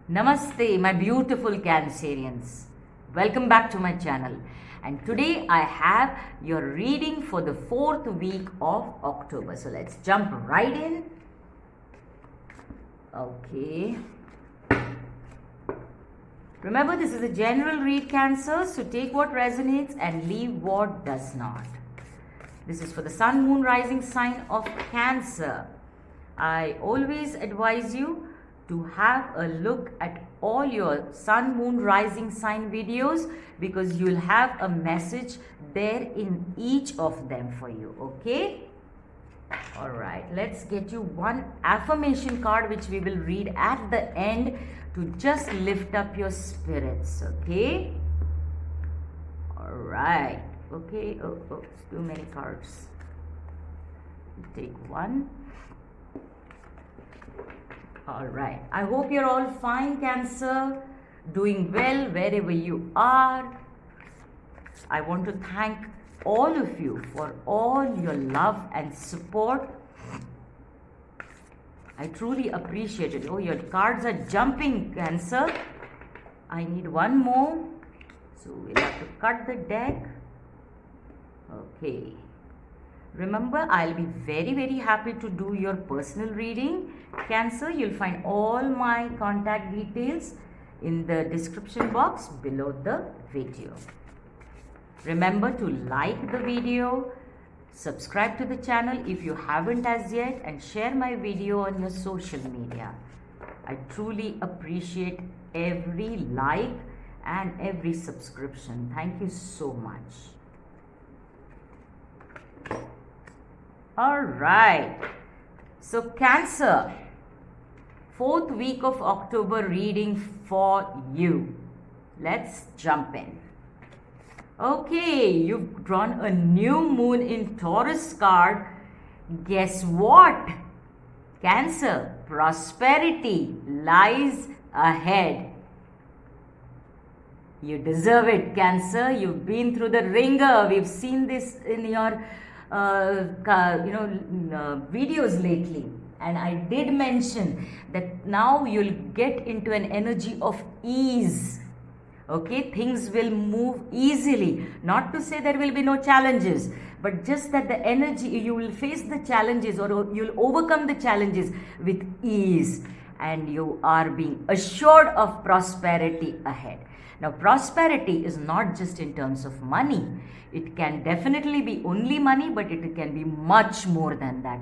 Namaste, my beautiful Cancerians. Welcome back to my channel. And today I have your reading for the 4th week of October. So let's jump right in. Okay. Remember, this is a general read, Cancer, so take what resonates and leave what does not. This is for the Sun, Moon, Rising sign of Cancer. I always advise you to have a look at all your Sun, Moon, Rising sign videos because you'll have a message there in each of them for you, okay? Alright, let's get you one affirmation card which we will read at the end to just lift up your spirits, okay? Alright, okay, it's too many cards. Take one. Alright, I hope you're all fine, Cancer, doing well wherever you are. I want to thank all of you for all your love and support. I truly appreciate it. Oh, your cards are jumping, Cancer. I need one more. So we'll have to cut the deck. Okay. Remember, I'll be very happy to do your personal reading. Cancer, you'll find all my contact details in the description box below the video. Remember to like the video, subscribe to the channel if you haven't as yet, and share my video on your social media. I truly appreciate every like and every subscription. Thank you so much. Alright, so Cancer, 4th week of October reading for you. Let's jump in. Okay, you've drawn a new moon in Taurus card. Guess what? Cancer, prosperity lies ahead. You deserve it, Cancer. You've been through the ringer. We've seen this in your videos lately, and I did mention that now you'll get into an energy of ease. Okay, things will move easily. Not to say there will be no challenges, but just that the energy, you will face the challenges or you'll overcome the challenges with ease, and you are being assured of prosperity ahead. Now, prosperity is not just in terms of money. It can definitely be only money, but it can be much more than that.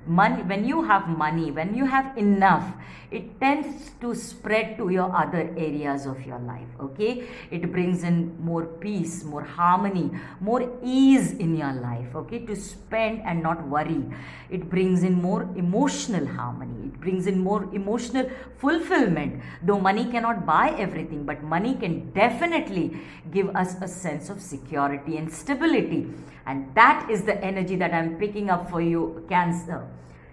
Money, when you have money, when you have enough, it tends to spread to your other areas of your life, okay? It brings in more peace, more harmony, more ease in your life, okay? To spend and not worry. It brings in more emotional harmony. It brings in more emotional fulfillment. Though money cannot buy everything, but money can definitely give us a sense of security and stability. And that is the energy that I'm picking up for you, Cancer.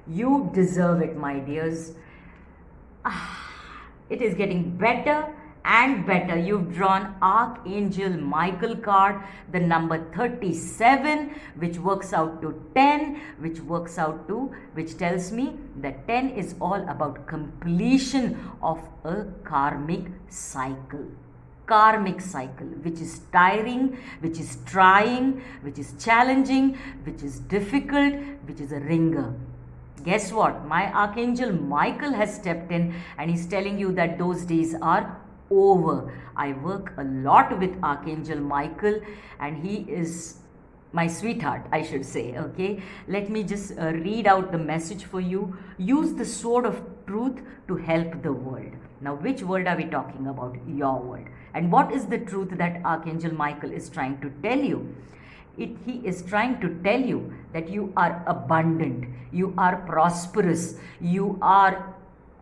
You deserve it, my dears. It is getting better and better. You've drawn Archangel Michael card, the number 37, which works out to 10, which tells me that 10 is all about completion of a karmic cycle. Karmic cycle, which is tiring, which is trying, which is challenging, which is difficult, which is a ringer. Guess what? My Archangel Michael has stepped in and he's telling you that those days are over. I work a lot with Archangel Michael and he is my sweetheart, I should say, okay? Let me just read out the message for you. Use the sword of truth to help the world. Now, which world are we talking about? Your world. And what is the truth that Archangel Michael is trying to tell you? He is trying to tell you that you are abundant, you are prosperous, you are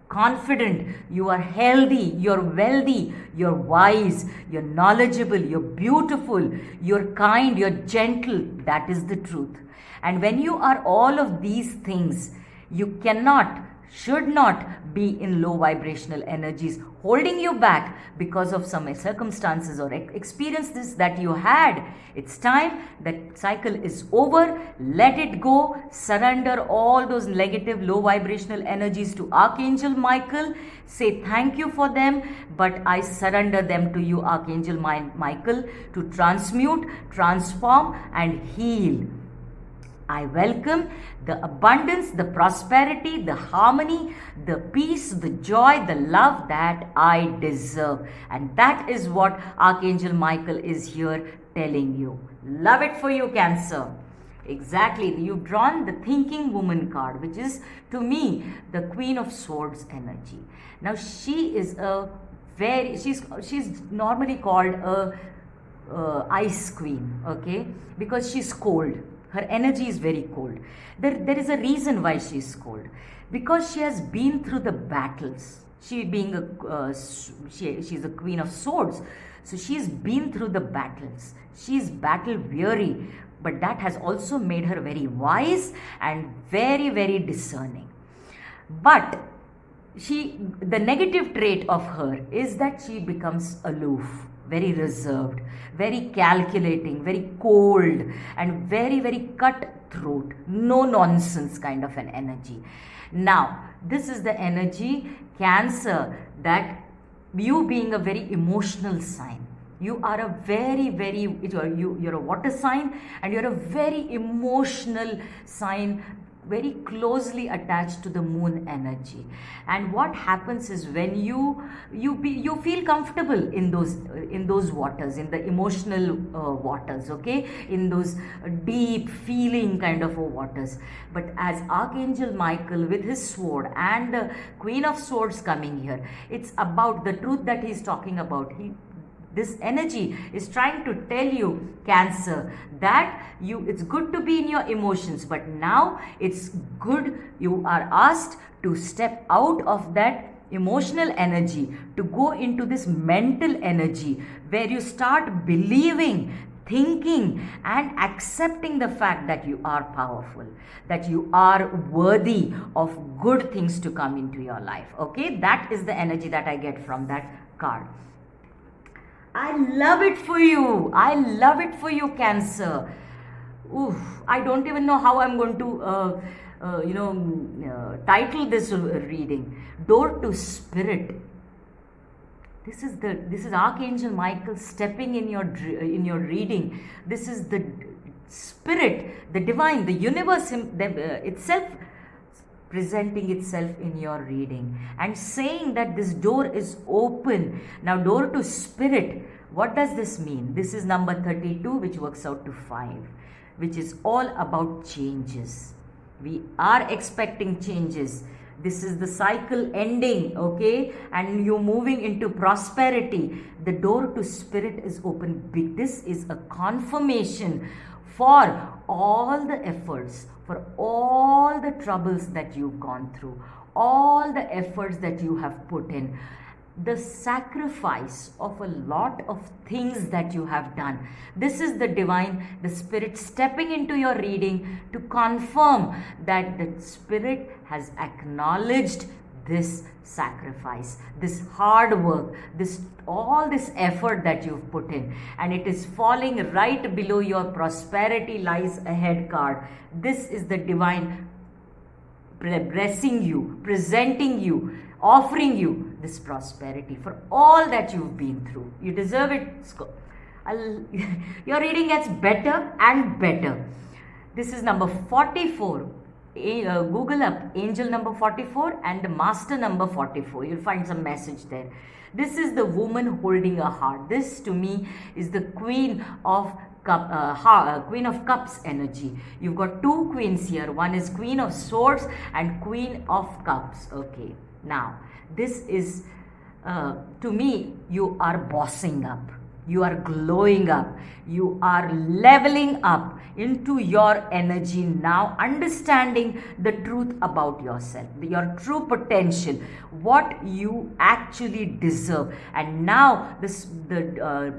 confident, you are healthy, you're wealthy, you're wise, you're knowledgeable, you're beautiful, you're kind, you're gentle. That is the truth. And when you are all of these things, you cannot should not be in low vibrational energies holding you back because of some circumstances or experiences that you had. It's time that cycle is over. Let it go. Surrender all those negative low vibrational energies to Archangel Michael. Say thank you for them, but I surrender them to you, Archangel Michael, to transmute, transform and heal. I welcome the abundance, the prosperity, the harmony, the peace, the joy, the love that I deserve. And that is what Archangel Michael is here telling you. Love it for you, Cancer. Exactly. You've drawn the Thinking Woman card, which is to me the Queen of Swords energy. Now she is she's normally called a ice queen, okay, because she's cold. Her energy is very cold. There is a reason why she is cold, because she has been through the battles. She being she's a queen of swords, so she's been through the battles. She's battle weary, but that has also made her very wise and very discerning. But the negative trait of her is that she becomes aloof, very reserved, very calculating, very cold, and very cutthroat, no nonsense kind of an energy. Now, this is the energy, Cancer, that you being a very emotional sign. You are a you're a water sign, and you're a very emotional sign, very closely attached to the moon energy. And what happens is when you feel comfortable in those waters, in the emotional waters, okay, in those deep feeling kind of waters. But as Archangel Michael with his sword and the Queen of Swords coming here, it's about the truth that he's talking about. This energy is trying to tell you, Cancer, that it's good to be in your emotions, but now it's good, you are asked to step out of that emotional energy to go into this mental energy where you start believing, thinking and accepting the fact that you are powerful, that you are worthy of good things to come into your life. Okay, that is the energy that I get from that card. I love it for you. I love it for you, Cancer. Oof, I don't even know how I'm going to, title this reading. Door to Spirit. This is Archangel Michael stepping in your reading. This is the Spirit, the divine, the universe itself presenting itself in your reading and saying that this door is open. Now, door to spirit, what does this mean? This is number 32, which works out to 5, which is all about changes. We are expecting changes. This is the cycle ending, okay, and you're moving into prosperity. The door to spirit is open. This is a confirmation for all the efforts, for all the troubles that you've gone through, all the efforts that you have put in, the sacrifice of a lot of things that you have done. This is the divine, the spirit stepping into your reading to confirm that the spirit has acknowledged this sacrifice, this hard work, all this effort that you've put in, and it is falling right below your prosperity lies ahead card. This is the divine blessing you, presenting you, offering you this prosperity for all that you've been through. You deserve it. Your reading gets better and better. This is number 44. Google up angel number 44 and master number 44. You'll find some message there. This is the woman holding a heart. This to me is the Queen of Queen of Cups energy. You've got two queens here. One is Queen of Swords and Queen of Cups. Okay, now this is to me, you are bossing up. You are glowing up. You are leveling up into your energy now, understanding the truth about yourself, your true potential, what you actually deserve. And now the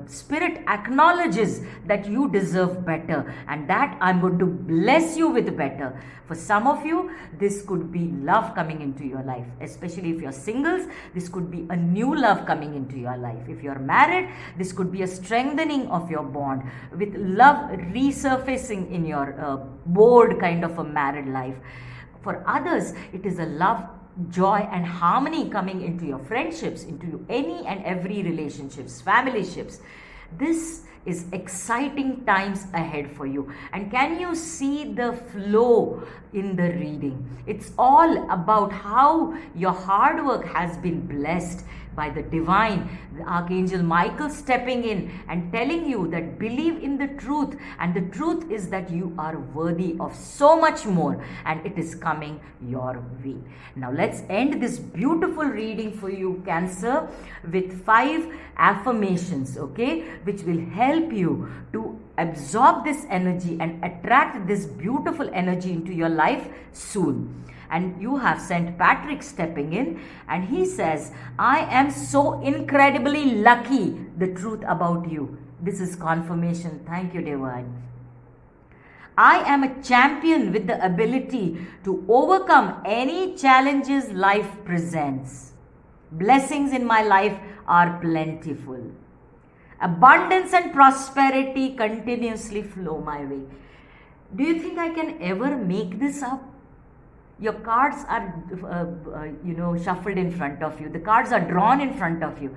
spirit acknowledges that you deserve better, and that I'm going to bless you with better. For some of you, this could be love coming into your life, especially if you're singles. This could be a new love coming into your life. If you're married, this could be a strengthening of your bond, with love resurfacing in your bored kind of a married life. For others, it is a love, joy and harmony coming into your friendships, into any and every relationships, family ships. This is exciting times ahead for you. And can you see the flow in the reading? It's all about how your hard work has been blessed by the divine, the Archangel Michael stepping in and telling you that believe in the truth, and the truth is that you are worthy of so much more, and it is coming your way. Now let's end this beautiful reading for you, Cancer, with 5 affirmations, okay, which will help you to absorb this energy and attract this beautiful energy into your life soon. And you have St. Patrick stepping in, and he says, I am so incredibly lucky, the truth about you. This is confirmation. Thank you, Divine. I am a champion with the ability to overcome any challenges life presents. Blessings in my life are plentiful. Abundance and prosperity continuously flow my way. Do you think I can ever make this up? Your cards are, shuffled in front of you. The cards are drawn in front of you.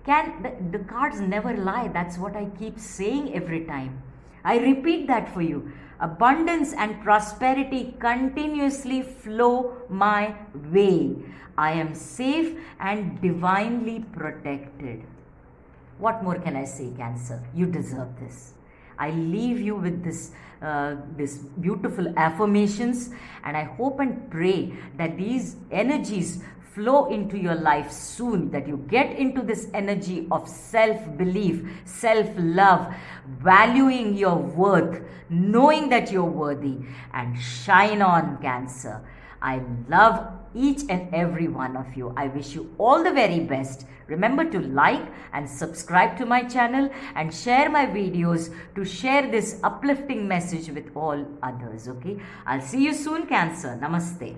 The cards never lie. That's what I keep saying every time. I repeat that for you. Abundance and prosperity continuously flow my way. I am safe and divinely protected. What more can I say, Cancer? You deserve this. I leave you with this beautiful affirmations, and I hope and pray that these energies flow into your life soon, that you get into this energy of self-belief, self-love, valuing your worth, knowing that you're worthy, and shine on, Cancer. I love each and every one of you. I wish you all the very best. Remember to like and subscribe to my channel and share my videos to share this uplifting message with all others. Okay, I'll see you soon, Cancer. Namaste.